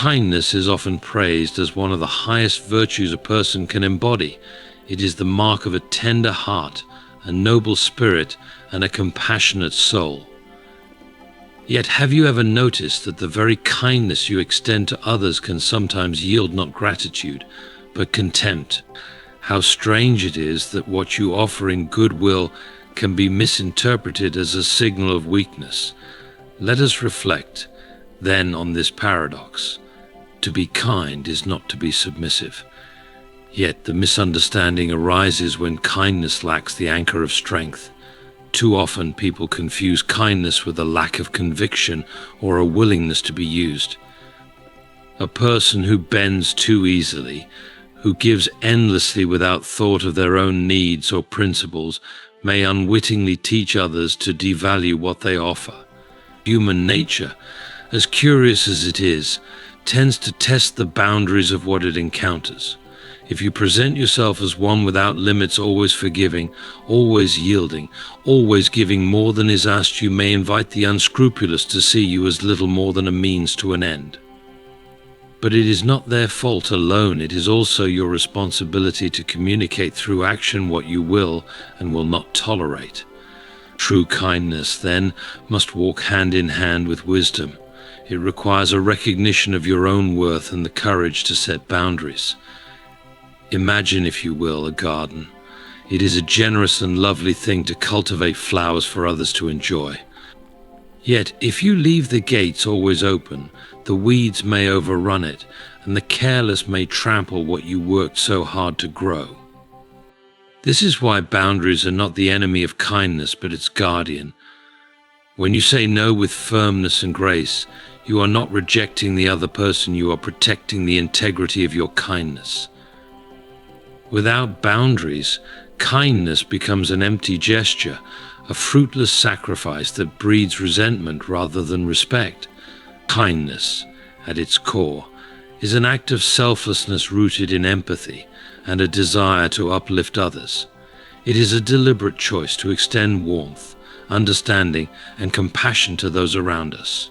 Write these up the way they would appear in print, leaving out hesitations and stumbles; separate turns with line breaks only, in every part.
kindness is often praised as one of the highest virtues a person can embody. It is the mark of a tender heart, a noble spirit, and a compassionate soul. Yet have you ever noticed that the very kindness you extend to others can sometimes yield not gratitude, but contempt? How strange it is that what you offer in goodwill can be misinterpreted as a signal of weakness. Let us reflect, then, on this paradox. To be kind is not to be submissive. Yet the misunderstanding arises when kindness lacks the anchor of strength. Too often people confuse kindness with a lack of conviction or a willingness to be used. A person who bends too easily, who gives endlessly without thought of their own needs or principles, may unwittingly teach others to devalue what they offer. Human nature, as curious as it is, tends to test the boundaries of what it encounters. If you present yourself as one without limits, always forgiving, always yielding, always giving more than is asked, you may invite the unscrupulous to see you as little more than a means to an end. But it is not their fault alone. It is also your responsibility to communicate through action what you will and will not tolerate. True kindness, then, must walk hand in hand with wisdom. It requires a recognition of your own worth and the courage to set boundaries. Imagine, if you will, a garden. It is a generous and lovely thing to cultivate flowers for others to enjoy. Yet, if you leave the gates always open, the weeds may overrun it, and the careless may trample what you worked so hard to grow. This is why boundaries are not the enemy of kindness, but its guardian. When you say no with firmness and grace, you are not rejecting the other person, you are protecting the integrity of your kindness. Without boundaries, kindness becomes an empty gesture, a fruitless sacrifice that breeds resentment rather than respect. Kindness, at its core, is an act of selflessness rooted in empathy and a desire to uplift others. It is a deliberate choice to extend warmth, understanding, and compassion to those around us.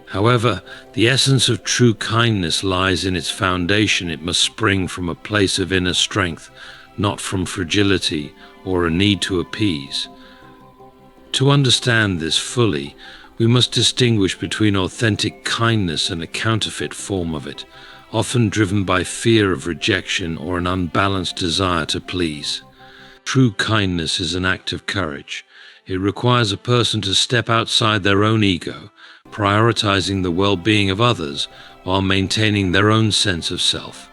However, the essence of true kindness lies in its foundation. It must spring from a place of inner strength, not from fragility or a need to appease. To understand this fully, we must distinguish between authentic kindness and a counterfeit form of it, often driven by fear of rejection or an unbalanced desire to please. True kindness is an act of courage. It requires a person to step outside their own ego, prioritizing the well-being of others while maintaining their own sense of self.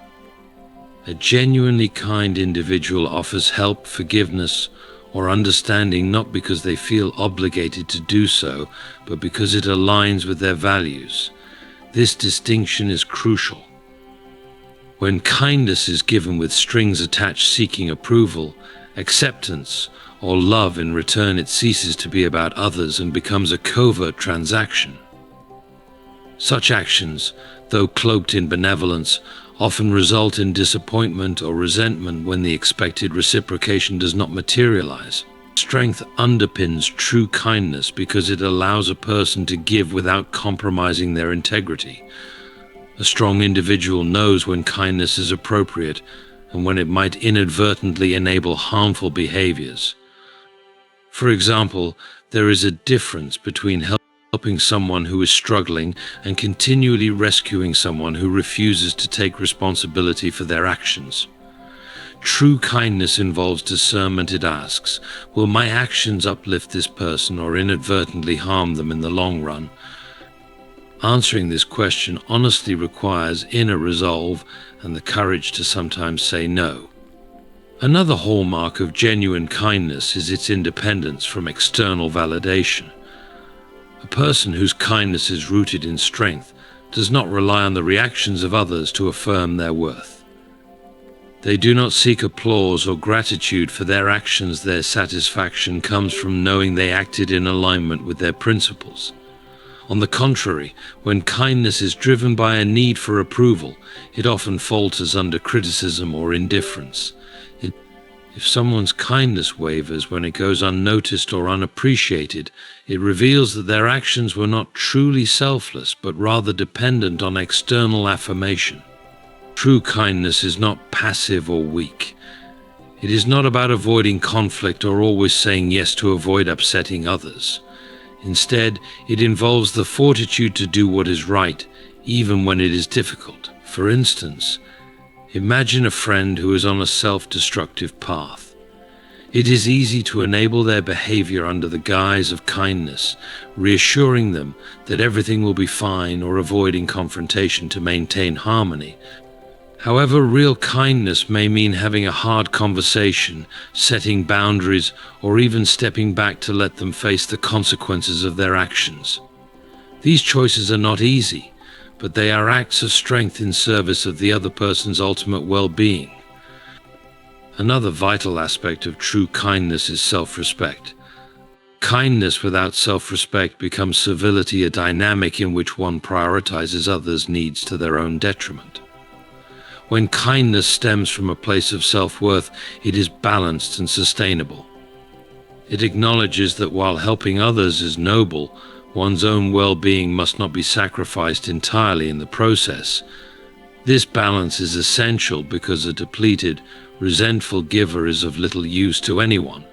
A genuinely kind individual offers help, forgiveness, or understanding not because they feel obligated to do so, but because it aligns with their values. This distinction is crucial. When kindness is given with strings attached seeking approval, acceptance, or love in return, it ceases to be about others and becomes a covert transaction. Such actions, though cloaked in benevolence, often result in disappointment or resentment when the expected reciprocation does not materialize. Strength underpins true kindness because it allows a person to give without compromising their integrity. A strong individual knows when kindness is appropriate and when it might inadvertently enable harmful behaviors. For example, there is a difference between helping someone who is struggling and continually rescuing someone who refuses to take responsibility for their actions. True kindness involves discernment. It asks, will my actions uplift this person or inadvertently harm them in the long run? Answering this question honestly requires inner resolve and the courage to sometimes say no. Another hallmark of genuine kindness is its independence from external validation. A person whose kindness is rooted in strength does not rely on the reactions of others to affirm their worth. They do not seek applause or gratitude for their actions. Their satisfaction comes from knowing they acted in alignment with their principles. On the contrary, when kindness is driven by a need for approval, it often falters under criticism or indifference. If someone's kindness wavers when it goes unnoticed or unappreciated, it reveals that their actions were not truly selfless, but rather dependent on external affirmation. True kindness is not passive or weak. It is not about avoiding conflict or always saying yes to avoid upsetting others. Instead, it involves the fortitude to do what is right, even when it is difficult. For instance, imagine a friend who is on a self-destructive path. It is easy to enable their behavior under the guise of kindness, reassuring them that everything will be fine or avoiding confrontation to maintain harmony. However, real kindness may mean having a hard conversation, setting boundaries, or even stepping back to let them face the consequences of their actions. These choices are not easy, but they are acts of strength in service of the other person's ultimate well-being. Another vital aspect of true kindness is self-respect. Kindness without self-respect becomes servility, a dynamic in which one prioritizes others' needs to their own detriment. When kindness stems from a place of self-worth, it is balanced and sustainable. It acknowledges that while helping others is noble, one's own well-being must not be sacrificed entirely in the process. This balance is essential because a depleted, resentful giver is of little use to anyone.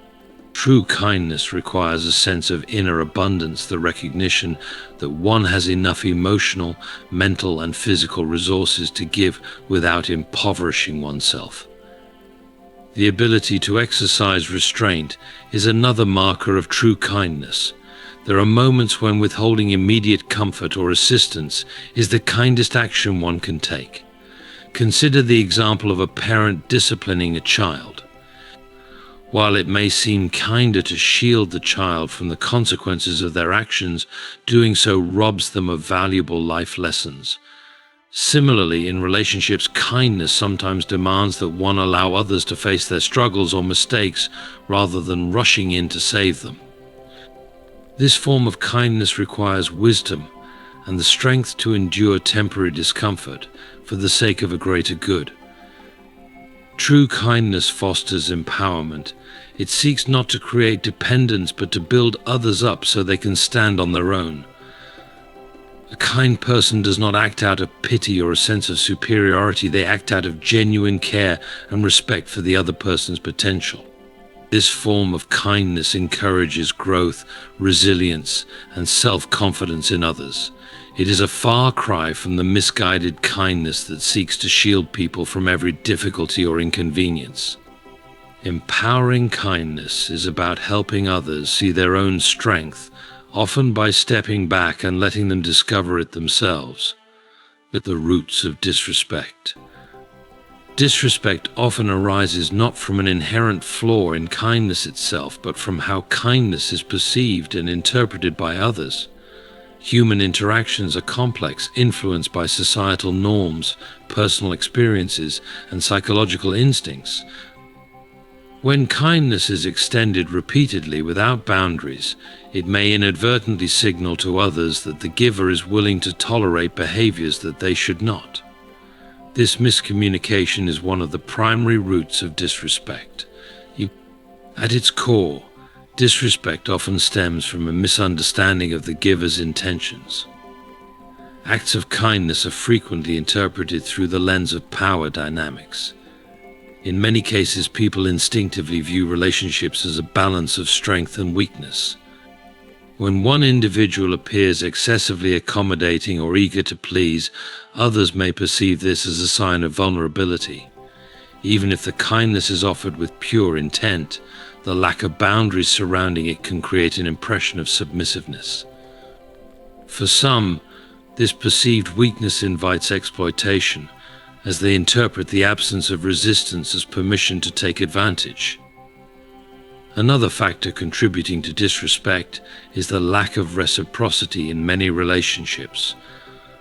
True kindness requires a sense of inner abundance, the recognition that one has enough emotional, mental, and physical resources to give without impoverishing oneself. The ability to exercise restraint is another marker of true kindness. There are moments when withholding immediate comfort or assistance is the kindest action one can take. Consider the example of a parent disciplining a child. While it may seem kinder to shield the child from the consequences of their actions, doing so robs them of valuable life lessons. Similarly, in relationships, kindness sometimes demands that one allow others to face their struggles or mistakes rather than rushing in to save them. This form of kindness requires wisdom and the strength to endure temporary discomfort for the sake of a greater good. True kindness fosters empowerment. It seeks not to create dependence, but to build others up so they can stand on their own. A kind person does not act out of pity or a sense of superiority. They act out of genuine care and respect for the other person's potential. This form of kindness encourages growth, resilience, and self-confidence in others. It is a far cry from the misguided kindness that seeks to shield people from every difficulty or inconvenience. Empowering kindness is about helping others see their own strength, often by stepping back and letting them discover it themselves. At the roots of disrespect. Disrespect often arises not from an inherent flaw in kindness itself, but from how kindness is perceived and interpreted by others. Human interactions are complex, influenced by societal norms, personal experiences, and psychological instincts. When kindness is extended repeatedly without boundaries, it may inadvertently signal to others that the giver is willing to tolerate behaviors that they should not. This miscommunication is one of the primary roots of disrespect. At its core, disrespect often stems from a misunderstanding of the giver's intentions. Acts of kindness are frequently interpreted through the lens of power dynamics. In many cases, people instinctively view relationships as a balance of strength and weakness. When one individual appears excessively accommodating or eager to please, others may perceive this as a sign of vulnerability. Even if the kindness is offered with pure intent, the lack of boundaries surrounding it can create an impression of submissiveness. For some, this perceived weakness invites exploitation, as they interpret the absence of resistance as permission to take advantage. Another factor contributing to disrespect is the lack of reciprocity in many relationships.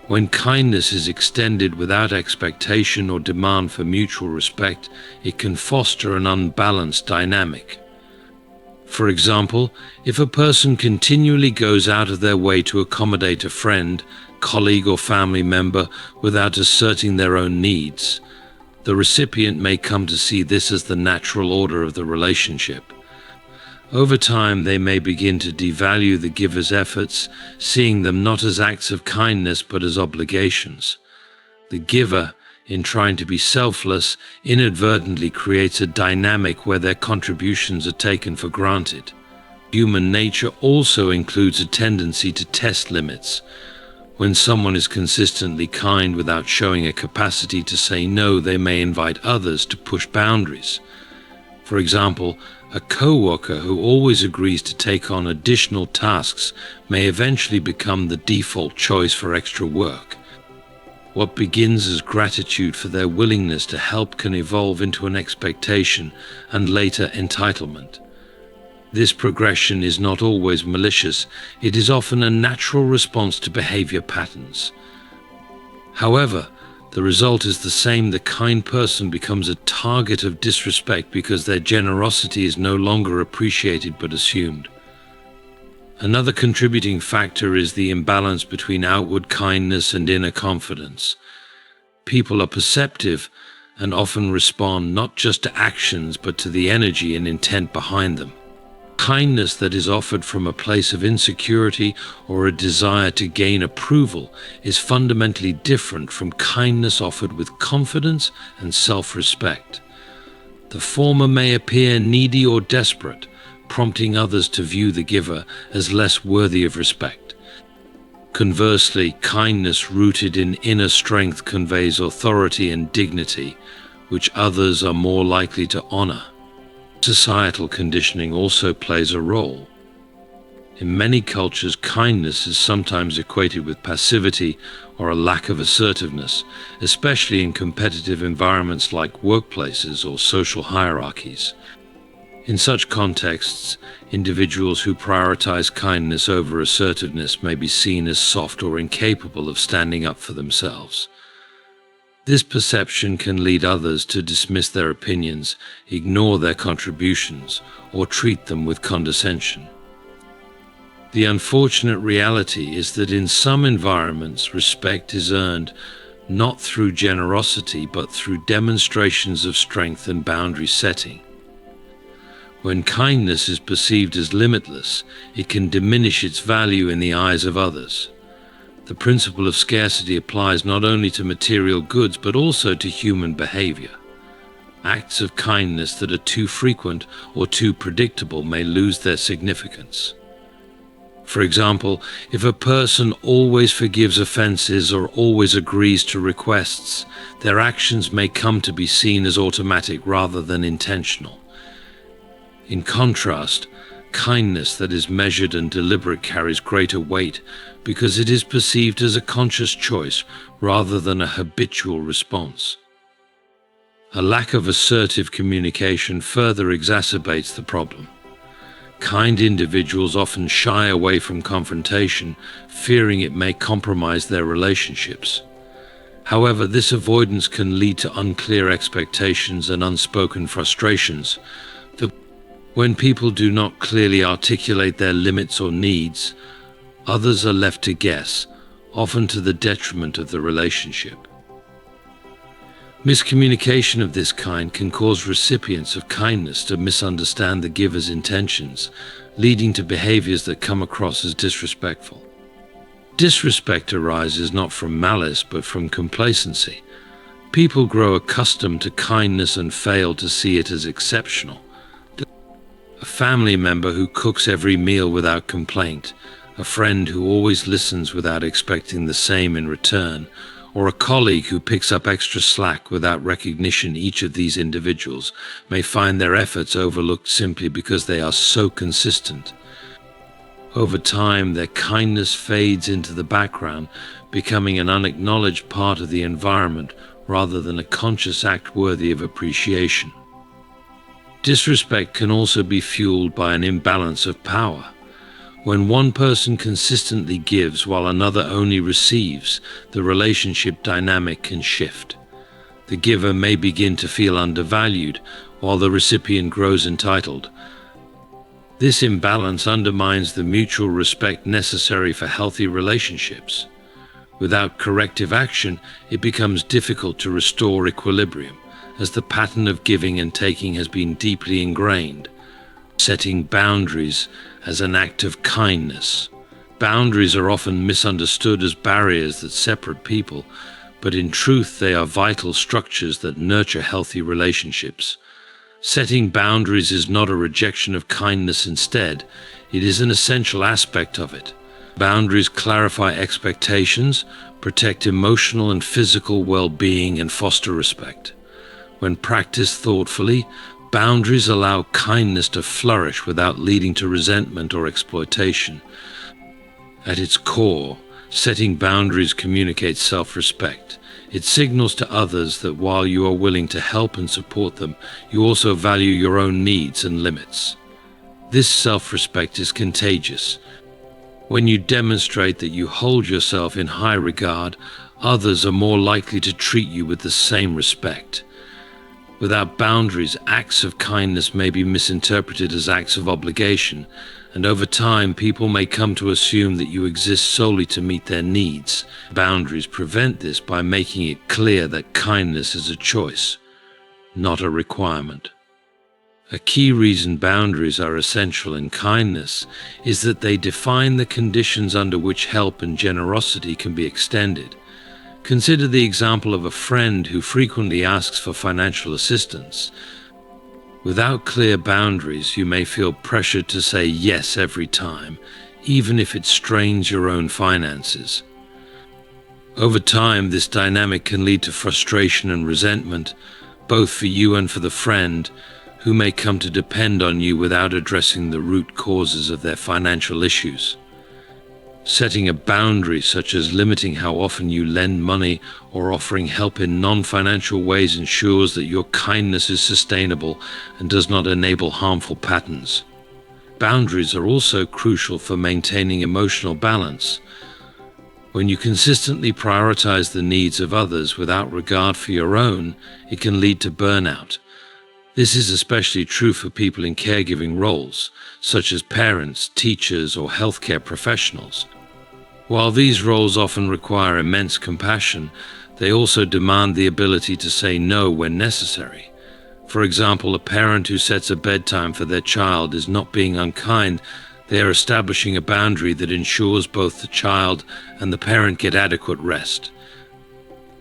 When kindness is extended without expectation or demand for mutual respect, it can foster an unbalanced dynamic. For example, if a person continually goes out of their way to accommodate a friend, colleague, or family member without asserting their own needs, The recipient may come to see this as the natural order of the relationship. Over time, they may begin to devalue the giver's efforts, seeing them not as acts of kindness but as obligations. The giver, in trying to be selfless, inadvertently creates a dynamic where their contributions are taken for granted. Human nature also includes a tendency to test limits. When someone is consistently kind without showing a capacity to say no, they may invite others to push boundaries. For example, a co-worker who always agrees to take on additional tasks may eventually become the default choice for extra work. What begins as gratitude for their willingness to help can evolve into an expectation and later entitlement. This progression is not always malicious. It is often a natural response to behavior patterns. However, the result is the same. The kind person becomes a target of disrespect because their generosity is no longer appreciated but assumed. Another contributing factor is the imbalance between outward kindness and inner confidence. People are perceptive and often respond not just to actions but to the energy and intent behind them. Kindness that is offered from a place of insecurity or a desire to gain approval is fundamentally different from kindness offered with confidence and self-respect. The former may appear needy or desperate, prompting others to view the giver as less worthy of respect. Conversely, kindness rooted in inner strength conveys authority and dignity, which others are more likely to honor. Societal conditioning also plays a role. In many cultures, kindness is sometimes equated with passivity or a lack of assertiveness, especially in competitive environments like workplaces or social hierarchies. In such contexts, individuals who prioritize kindness over assertiveness may be seen as soft or incapable of standing up for themselves. This perception can lead others to dismiss their opinions, ignore their contributions, or treat them with condescension. The unfortunate reality is that in some environments, respect is earned not through generosity but through demonstrations of strength and boundary setting. When kindness is perceived as limitless, it can diminish its value in the eyes of others. The principle of scarcity applies not only to material goods but also to human behavior. Acts of kindness that are too frequent or too predictable may lose their significance. For example, if a person always forgives offenses or always agrees to requests, their actions may come to be seen as automatic rather than intentional. In contrast, kindness that is measured and deliberate carries greater weight because it is perceived as a conscious choice rather than a habitual response. A lack of assertive communication further exacerbates the problem. Kind individuals often shy away from confrontation, fearing it may compromise their relationships. However, this avoidance can lead to unclear expectations and unspoken frustrations. When people do not clearly articulate their limits or needs, others are left to guess, often to the detriment of the relationship. Miscommunication of this kind can cause recipients of kindness to misunderstand the giver's intentions, leading to behaviors that come across as disrespectful. Disrespect arises not from malice but from complacency. People grow accustomed to kindness and fail to see it as exceptional. A family member who cooks every meal without complaint, a friend who always listens without expecting the same in return, or a colleague who picks up extra slack without recognition. Each of these individuals may find their efforts overlooked simply because they are so consistent. Over time, their kindness fades into the background, becoming an unacknowledged part of the environment rather than a conscious act worthy of appreciation. Disrespect can also be fueled by an imbalance of power. When one person consistently gives while another only receives, the relationship dynamic can shift. The giver may begin to feel undervalued, while the recipient grows entitled. This imbalance undermines the mutual respect necessary for healthy relationships. Without corrective action, it becomes difficult to restore equilibrium. as the pattern of giving and taking has been deeply ingrained. Setting boundaries as an act of kindness. Boundaries are often misunderstood as barriers that separate people, but in truth they are vital structures that nurture healthy relationships. Setting boundaries is not a rejection of kindness. Instead, it is an essential aspect of it. Boundaries clarify expectations, protect emotional and physical well-being, and foster respect. When practiced thoughtfully, boundaries allow kindness to flourish without leading to resentment or exploitation. At its core, setting boundaries communicates self-respect. It signals to others that while you are willing to help and support them, you also value your own needs and limits. This self-respect is contagious. When you demonstrate that you hold yourself in high regard, others are more likely to treat you with the same respect. Without boundaries, acts of kindness may be misinterpreted as acts of obligation, and over time people may come to assume that you exist solely to meet their needs. Boundaries prevent this by making it clear that kindness is a choice, not a requirement. A key reason boundaries are essential in kindness is that they define the conditions under which help and generosity can be extended. Consider the example of a friend who frequently asks for financial assistance. Without clear boundaries, you may feel pressured to say yes every time, even if it strains your own finances. Over time, this dynamic can lead to frustration and resentment, both for you and for the friend, who may come to depend on you without addressing the root causes of their financial issues. Setting a boundary, such as limiting how often you lend money or offering help in non-financial ways, ensures that your kindness is sustainable and does not enable harmful patterns. Boundaries are also crucial for maintaining emotional balance. When you consistently prioritize the needs of others without regard for your own, it can lead to burnout. This is especially true for people in caregiving roles, such as parents, teachers, or healthcare professionals. While these roles often require immense compassion, they also demand the ability to say no when necessary. For example, a parent who sets a bedtime for their child is not being unkind. They are establishing a boundary that ensures both the child and the parent get adequate rest.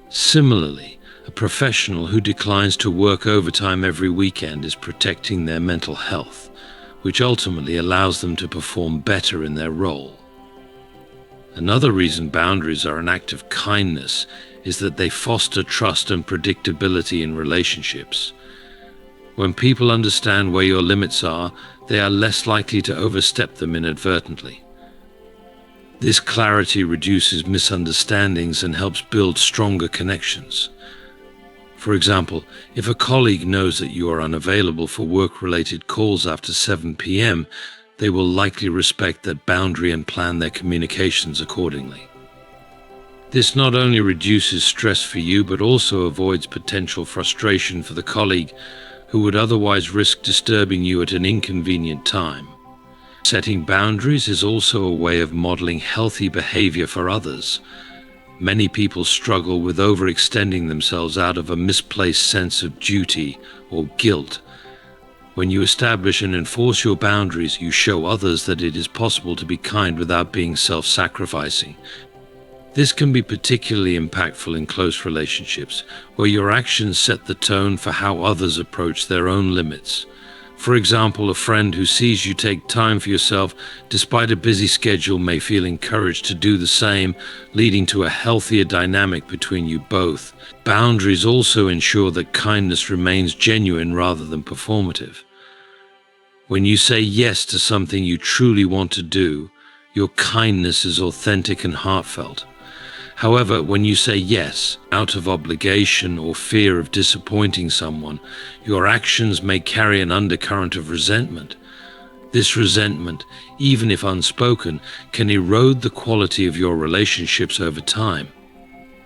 Similarly, a professional who declines to work overtime every weekend is protecting their mental health, which ultimately allows them to perform better in their role. Another reason boundaries are an act of kindness is that they foster trust and predictability in relationships. When people understand where your limits are, they are less likely to overstep them inadvertently. This clarity reduces misunderstandings and helps build stronger connections. For example, if a colleague knows that you are unavailable for work-related calls after 7 p.m., they will likely respect that boundary and plan their communications accordingly. This not only reduces stress for you, but also avoids potential frustration for the colleague who would otherwise risk disturbing you at an inconvenient time. Setting boundaries is also a way of modeling healthy behavior for others. Many people struggle with overextending themselves out of a misplaced sense of duty or guilt. When you establish and enforce your boundaries, you show others that it is possible to be kind without being self-sacrificing. This can be particularly impactful in close relationships, where your actions set the tone for how others approach their own limits. For example, a friend who sees you take time for yourself despite a busy schedule may feel encouraged to do the same, leading to a healthier dynamic between you both. Boundaries also ensure that kindness remains genuine rather than performative. When you say yes to something you truly want to do, your kindness is authentic and heartfelt. However, when you say yes out of obligation or fear of disappointing someone, your actions may carry an undercurrent of resentment. This resentment, even if unspoken, can erode the quality of your relationships over time.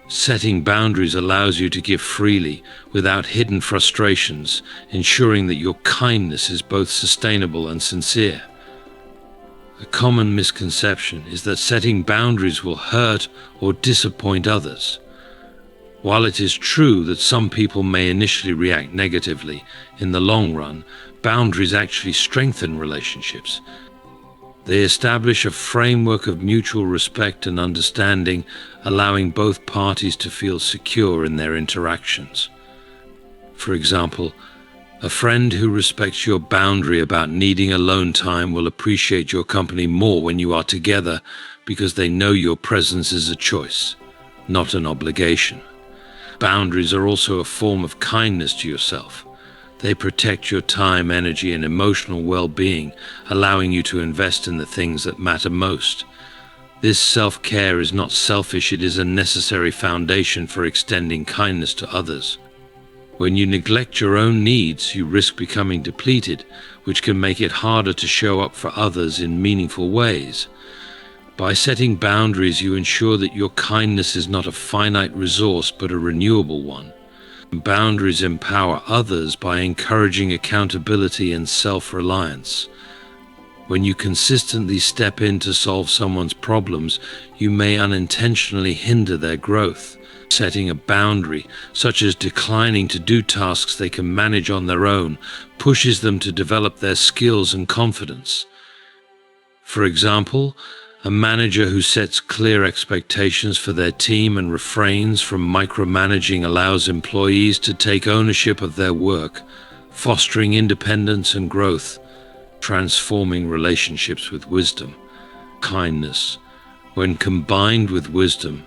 Setting boundaries allows you to give freely, without hidden frustrations, ensuring that your kindness is both sustainable and sincere. A common misconception is that setting boundaries will hurt or disappoint others. While it is true that some people may initially react negatively, in the long run, boundaries actually strengthen relationships. They establish a framework of mutual respect and understanding, allowing both parties to feel secure in their interactions. For example, a friend who respects your boundary about needing alone time will appreciate your company more when you are together because they know your presence is a choice, not an obligation. Boundaries are also a form of kindness to yourself. They protect your time, energy, and emotional well-being, allowing you to invest in the things that matter most. This self-care is not selfish, it is a necessary foundation for extending kindness to others. When you neglect your own needs, you risk becoming depleted, which can make it harder to show up for others in meaningful ways. By setting boundaries, you ensure that your kindness is not a finite resource but a renewable one. Boundaries empower others by encouraging accountability and self-reliance. When you consistently step in to solve someone's problems, you may unintentionally hinder their growth. Setting a boundary, such as declining to do tasks they can manage on their own, pushes them to develop their skills and confidence. For example, a manager who sets clear expectations for their team and refrains from micromanaging allows employees to take ownership of their work, fostering independence and growth, transforming relationships with wisdom. Kindness, when combined with wisdom,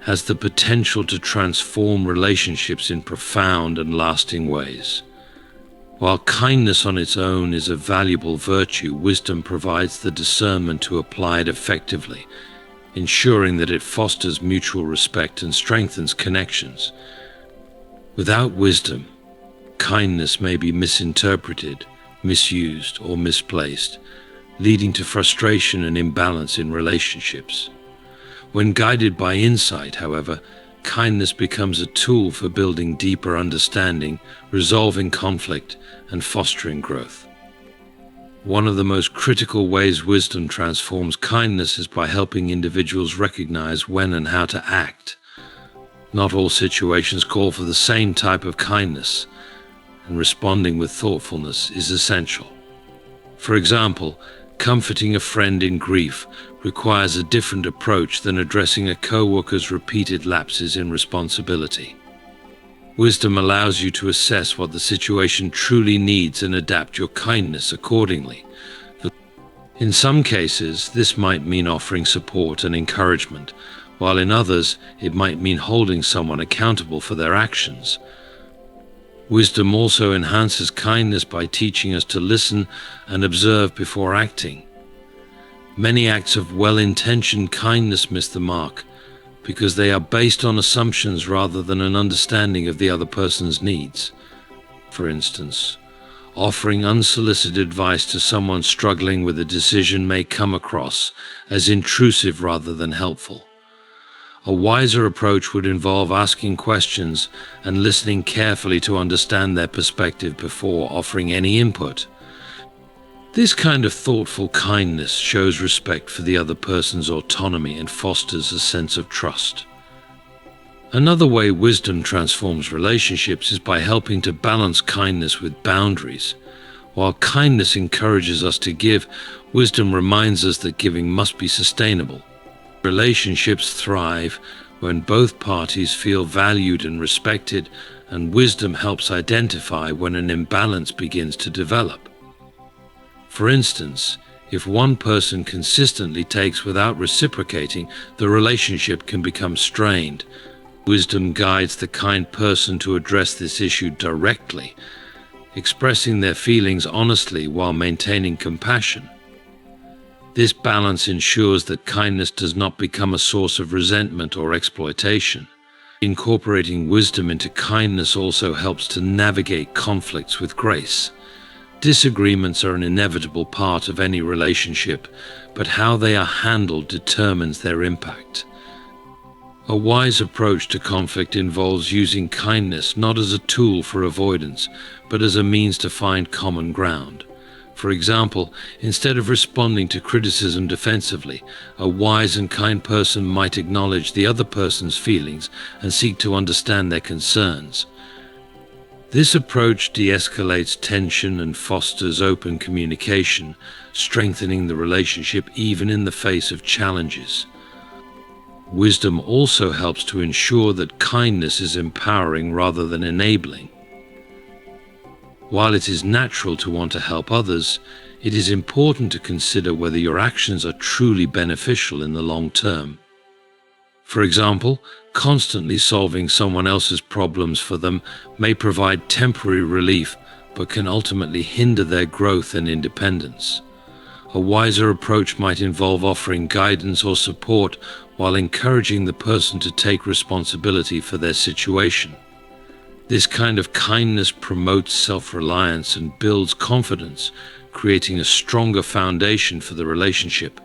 has the potential to transform relationships in profound and lasting ways. While kindness on its own is a valuable virtue, wisdom provides the discernment to apply it effectively, ensuring that it fosters mutual respect and strengthens connections. Without wisdom, kindness may be misinterpreted, misused, or misplaced, leading to frustration and imbalance in relationships. When guided by insight, however, kindness becomes a tool for building deeper understanding, resolving conflict, and fostering growth. One of the most critical ways wisdom transforms kindness is by helping individuals recognize when and how to act. Not all situations call for the same type of kindness, and responding with thoughtfulness is essential. For example, comforting a friend in grief requires a different approach than addressing a co-worker's repeated lapses in responsibility. Wisdom allows you to assess what the situation truly needs and adapt your kindness accordingly. In some cases, this might mean offering support and encouragement, while in others, it might mean holding someone accountable for their actions. Wisdom also enhances kindness by teaching us to listen and observe before acting. Many acts of well-intentioned kindness miss the mark because they are based on assumptions rather than an understanding of the other person's needs. For instance, offering unsolicited advice to someone struggling with a decision may come across as intrusive rather than helpful. A wiser approach would involve asking questions and listening carefully to understand their perspective before offering any input. This kind of thoughtful kindness shows respect for the other person's autonomy and fosters a sense of trust. Another way wisdom transforms relationships is by helping to balance kindness with boundaries. While kindness encourages us to give, wisdom reminds us that giving must be sustainable. Relationships thrive when both parties feel valued and respected, and wisdom helps identify when an imbalance begins to develop. For instance, if one person consistently takes without reciprocating, the relationship can become strained. Wisdom guides the kind person to address this issue directly, expressing their feelings honestly while maintaining compassion. This balance ensures that kindness does not become a source of resentment or exploitation. Incorporating wisdom into kindness also helps to navigate conflicts with grace. Disagreements are an inevitable part of any relationship, but how they are handled determines their impact. A wise approach to conflict involves using kindness not as a tool for avoidance, but as a means to find common ground. For example, instead of responding to criticism defensively, a wise and kind person might acknowledge the other person's feelings and seek to understand their concerns. This approach de-escalates tension and fosters open communication, strengthening the relationship even in the face of challenges. Wisdom also helps to ensure that kindness is empowering rather than enabling. While it is natural to want to help others, it is important to consider whether your actions are truly beneficial in the long term. For example, constantly solving someone else's problems for them may provide temporary relief, but can ultimately hinder their growth and independence. A wiser approach might involve offering guidance or support while encouraging the person to take responsibility for their situation. This kind of kindness promotes self-reliance and builds confidence, creating a stronger foundation for the relationship.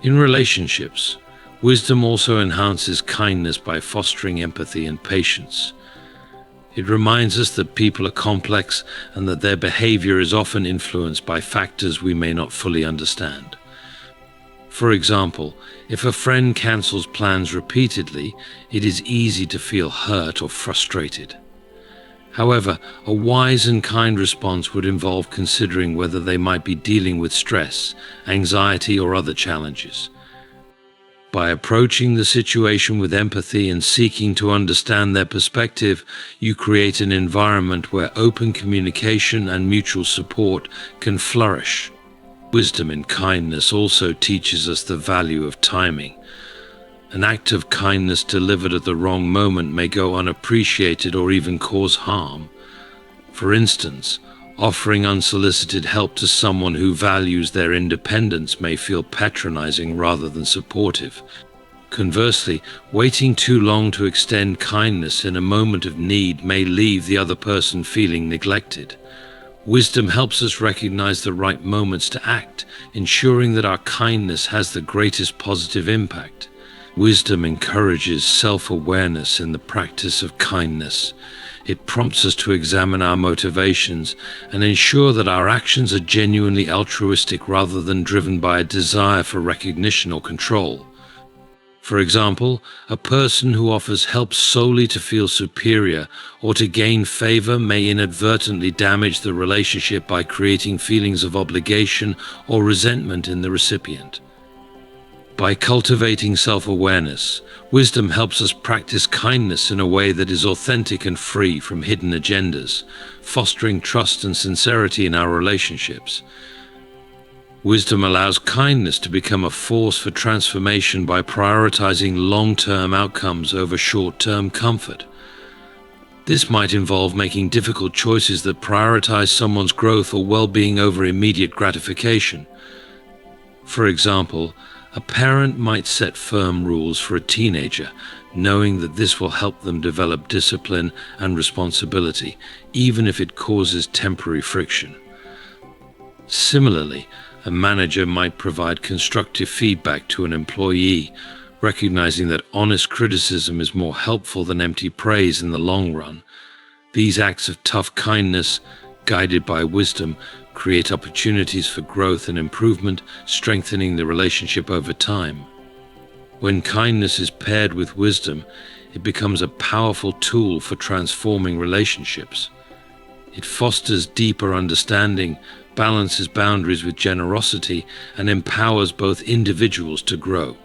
In relationships, wisdom also enhances kindness by fostering empathy and patience. It reminds us that people are complex and that their behavior is often influenced by factors we may not fully understand. For example, if a friend cancels plans repeatedly, it is easy to feel hurt or frustrated. However, a wise and kind response would involve considering whether they might be dealing with stress, anxiety, or other challenges. By approaching the situation with empathy and seeking to understand their perspective, you create an environment where open communication and mutual support can flourish. Wisdom in kindness also teaches us the value of timing. An act of kindness delivered at the wrong moment may go unappreciated or even cause harm. For instance, offering unsolicited help to someone who values their independence may feel patronizing rather than supportive. Conversely, waiting too long to extend kindness in a moment of need may leave the other person feeling neglected. Wisdom helps us recognize the right moments to act, ensuring that our kindness has the greatest positive impact. Wisdom encourages self-awareness in the practice of kindness. It prompts us to examine our motivations and ensure that our actions are genuinely altruistic rather than driven by a desire for recognition or control. For example, a person who offers help solely to feel superior or to gain favor may inadvertently damage the relationship by creating feelings of obligation or resentment in the recipient. By cultivating self-awareness, wisdom helps us practice kindness in a way that is authentic and free from hidden agendas, fostering trust and sincerity in our relationships. Wisdom allows kindness to become a force for transformation by prioritizing long-term outcomes over short-term comfort. This might involve making difficult choices that prioritize someone's growth or well-being over immediate gratification. For example, a parent might set firm rules for a teenager, knowing that this will help them develop discipline and responsibility, even if it causes temporary friction. Similarly, a manager might provide constructive feedback to an employee, recognizing that honest criticism is more helpful than empty praise in the long run. These acts of tough kindness, guided by wisdom, create opportunities for growth and improvement, strengthening the relationship over time. When kindness is paired with wisdom, it becomes a powerful tool for transforming relationships. It fosters deeper understanding, balances boundaries with generosity, and empowers both individuals to grow.